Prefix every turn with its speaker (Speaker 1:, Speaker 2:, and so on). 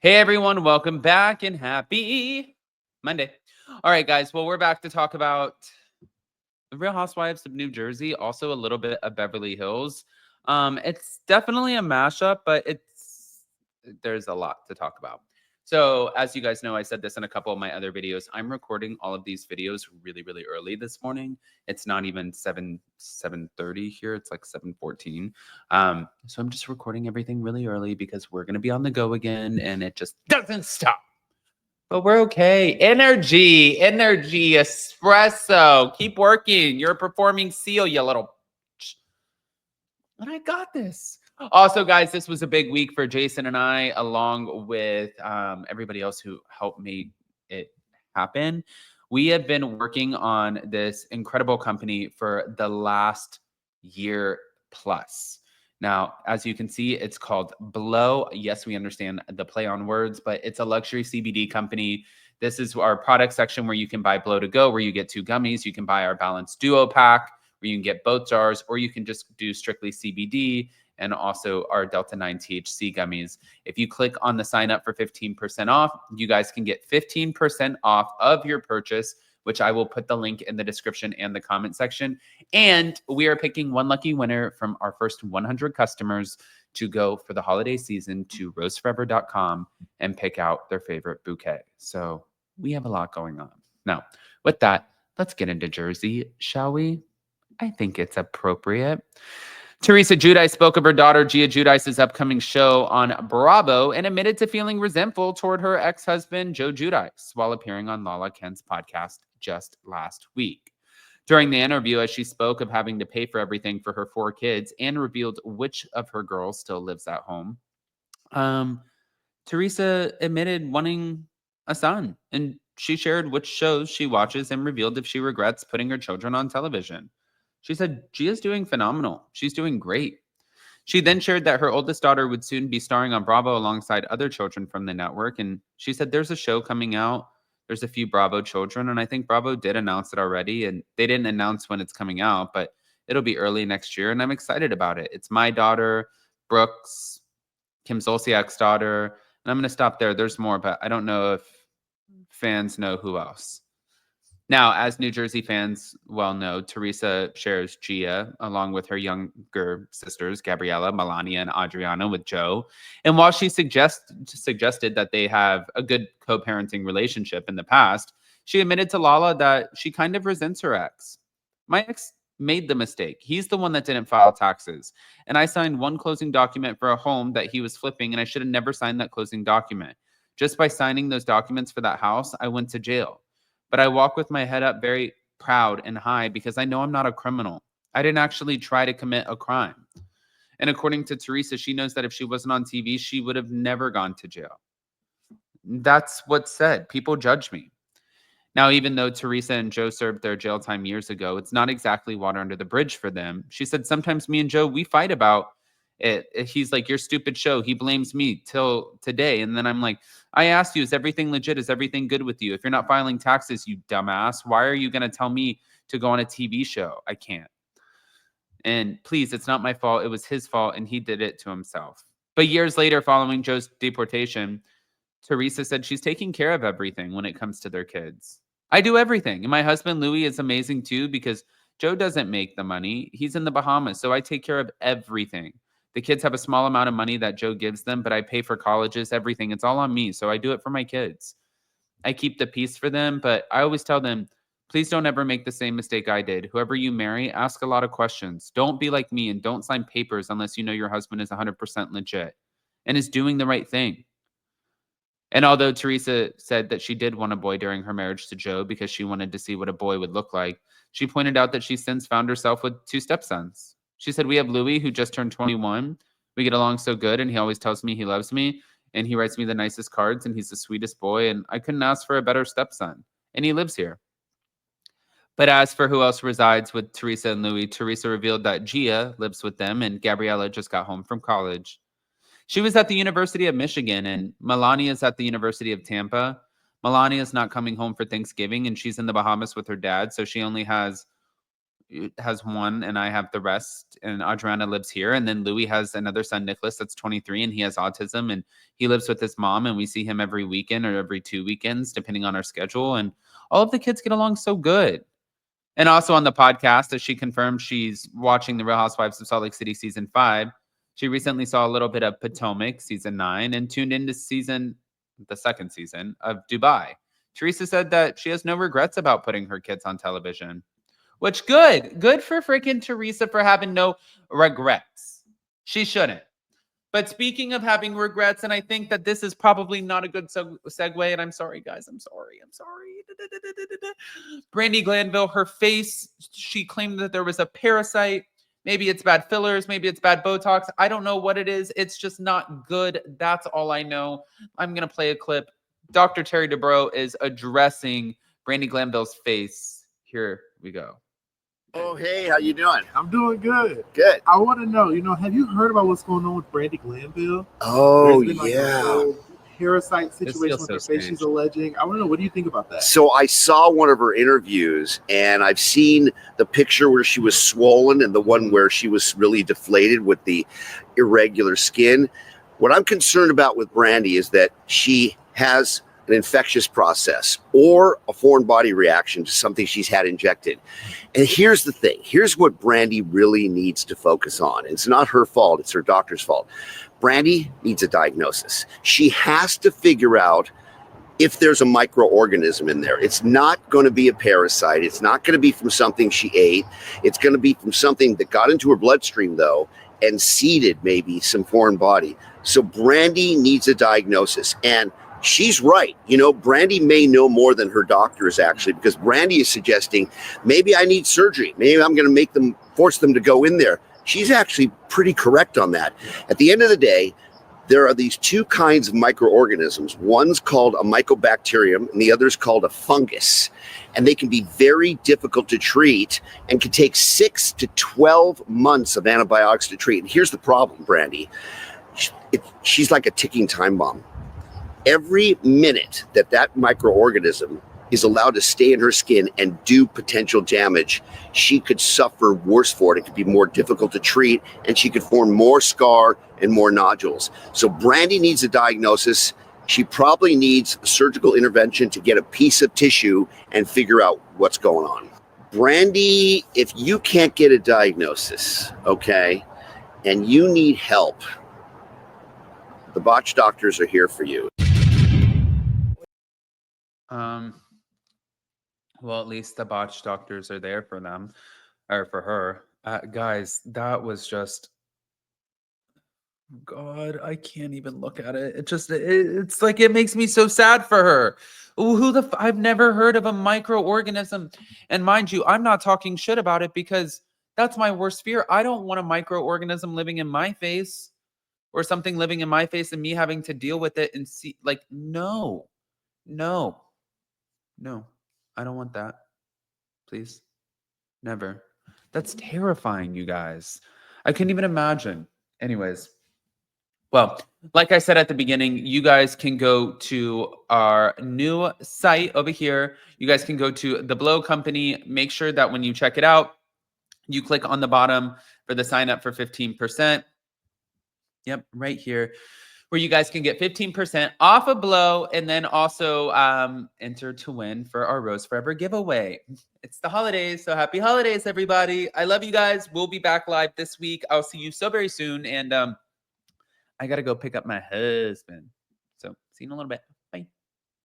Speaker 1: Hey everyone, welcome back and happy Monday. All right, guys. Well, we're back to talk about the Real Housewives of New Jersey, also a little bit of Beverly Hills. It's definitely a mashup, but there's a lot to talk about. So, as you guys know, I said this in a couple of my other videos. I'm recording all of these videos really, really early this morning. It's not even 7:30 here. It's like 7:14. So I'm just recording everything really early because we're gonna be on the go again, and it just doesn't stop. But we're okay. Energy, espresso. Keep working. You're a performing seal, you little. And I got this. Also, guys, this was a big week for Jason and I, along with everybody else who helped make it happen. We have been working on this incredible company for the last year plus. Now, as you can see, it's called Blow. Yes, we understand the play on words, but it's a luxury CBD company. This is our product section where you can buy Blow to Go, where you get 2 gummies. You can buy our Balance Duo pack, where you can get both jars, or you can just do strictly CBD and also our Delta 9 THC gummies. If you click on the sign up for 15% off, you guys can get 15% off of your purchase, which I will put the link in the description and the comment section. And we are picking one lucky winner from our first 100 customers to go for the holiday season to roseforever.com and pick out their favorite bouquet. So we have a lot going on. Now, with that, let's get into Jersey, shall we? I think it's appropriate. Teresa Giudice spoke of her daughter Gia Giudice's upcoming show on Bravo and admitted to feeling resentful toward her ex-husband Joe Giudice while appearing on Lala Kent's podcast just last week. During the interview, as she spoke of having to pay for everything for her 4 kids and revealed which of her girls still lives at home, Teresa admitted wanting a son, and she shared which shows she watches and revealed if she regrets putting her children on television. She said, Gia's doing phenomenal. She's doing great. She then shared that her oldest daughter would soon be starring on Bravo alongside other children from the network. And she said, there's a show coming out. There's a few Bravo children. And I think Bravo did announce it already. And they didn't announce when it's coming out, but it'll be early next year. And I'm excited about it. It's my daughter, Brooks, Kim Zolciak's daughter. And I'm going to stop there. There's more, but I don't know if fans know who else. Now, as New Jersey fans well know, Teresa shares Gia along with her younger sisters, Gabriella, Melania, and Adriana, with Joe. And while she suggested that they have a good co-parenting relationship in the past, she admitted to Lala that she kind of resents her ex. My ex made the mistake. He's the one that didn't file taxes. And I signed one closing document for a home that he was flipping, and I should have never signed that closing document. Just by signing those documents for that house, I went to jail. But I walk with my head up very proud and high because I know I'm not a criminal. I didn't actually try to commit a crime. And according to Teresa, she knows that if she wasn't on TV, she would have never gone to jail. That's what's said. People judge me. Now, even though Teresa and Joe served their jail time years ago, it's not exactly water under the bridge for them. She said, sometimes me and Joe, we fight about it. He's like, your stupid show. He blames me till today. And then I'm like, I asked you, is everything legit? Is everything good with you? If you're not filing taxes, you dumbass, why are you going to tell me to go on a TV show? I can't. And please, it's not my fault. It was his fault, and he did it to himself. But years later, following Joe's deportation, Teresa said she's taking care of everything when it comes to their kids. I do everything. And my husband, Louis, is amazing too because Joe doesn't make the money. He's in the Bahamas, so I take care of everything. The kids have a small amount of money that Joe gives them, but I pay for colleges, everything. It's all on me, so I do it for my kids. I keep the peace for them, but I always tell them, please don't ever make the same mistake I did. Whoever you marry, ask a lot of questions. Don't be like me and don't sign papers unless you know your husband is 100% legit and is doing the right thing. And although Teresa said that she did want a boy during her marriage to Joe because she wanted to see what a boy would look like, she pointed out that she since found herself with 2 stepsons. She said, we have Louis, who just turned 21. We get along so good, and he always tells me he loves me, and he writes me the nicest cards, and he's the sweetest boy, and I couldn't ask for a better stepson. And he lives here. But as for who else resides with Teresa and Louis, Teresa revealed that Gia lives with them, and Gabriella just got home from college. She was at the University of Michigan, and Melania's at the University of Tampa. Melania's not coming home for Thanksgiving, and she's in the Bahamas with her dad, so she only has has one, and I have the rest. And Adriana lives here. And then Louis has another son, Nicholas, that's 23, and he has autism. And he lives with his mom, and we see him every weekend or every 2 weekends, depending on our schedule. And all of the kids get along so good. And also on the podcast, as she confirmed, she's watching The Real Housewives of Salt Lake City season 5. She recently saw a little bit of Potomac season 9 and tuned into the second season of Dubai. Teresa said that she has no regrets about putting her kids on television, which good for freaking Teresa for having no regrets. She shouldn't. But speaking of having regrets, and I think that this is probably not a good segue, and I'm sorry, guys. I'm sorry. Brandi Glanville, her face, she claimed that there was a parasite. Maybe it's bad fillers. Maybe it's bad Botox. I don't know what it is. It's just not good. That's all I know. I'm going to play a clip. Dr. Terry Dubrow is addressing Brandi Glanville's face. Here we go.
Speaker 2: Oh, hey, how you doing?
Speaker 3: I'm doing good.
Speaker 2: Good.
Speaker 3: I want to know, have you heard about what's going on with Brandi Glanville?
Speaker 2: Oh,
Speaker 3: There's been
Speaker 2: yeah.
Speaker 3: a whole parasite situation with her face she's alleging. I want to know, what do you think about that?
Speaker 2: So I saw one of her interviews, and I've seen the picture where she was swollen and the one where she was really deflated with the irregular skin. What I'm concerned about with Brandi is that she has an infectious process or a foreign body reaction to something she's had injected. And here's the thing. Here's what Brandi really needs to focus on. It's not her fault. It's her doctor's fault. Brandi needs a diagnosis. She has to figure out if there's a microorganism in there. It's not going to be a parasite. It's not going to be from something she ate. It's going to be from something that got into her bloodstream, though, and seeded maybe some foreign body. So Brandi needs a diagnosis. And she's right. Brandi may know more than her doctors, actually, because Brandi is suggesting maybe I need surgery. Maybe I'm going to force them to go in there. She's actually pretty correct on that. At the end of the day, there are these two kinds of microorganisms. One's called a mycobacterium, and the other's called a fungus. And they can be very difficult to treat and can take 6 to 12 months of antibiotics to treat. And here's the problem, Brandi. She's like a ticking time bomb. Every minute that microorganism is allowed to stay in her skin and do potential damage, she could suffer worse for it. It could be more difficult to treat, and she could form more scar and more nodules. So Brandi needs a diagnosis. She probably needs surgical intervention to get a piece of tissue and figure out what's going on. Brandi, if you can't get a diagnosis, okay, and you need help, the botch doctors are here for you.
Speaker 1: Well, at least the botch doctors are there for them, or for her. Guys, that was just, God, I can't even look at it. It's like, it makes me so sad for her. Ooh, I've never heard of a microorganism. And mind you, I'm not talking shit about it because that's my worst fear. I don't want a microorganism living in my face or something living in my face and me having to deal with it and see, like, no. I don't want that. Please. Never. That's terrifying, you guys. I couldn't even imagine. Anyways. Well, like I said at the beginning, you guys can go to our new site over here. You guys can go to the Blow Company. Make sure that when you check it out, you click on the bottom for the sign up for 15%. Yep, right here, where you guys can get 15% off a Blow, and then also enter to win for our Rose Forever giveaway. It's the holidays, so happy holidays, everybody. I love you guys. We'll be back live this week. I'll see you so very soon, and I got to go pick up my husband. So see you in a little bit.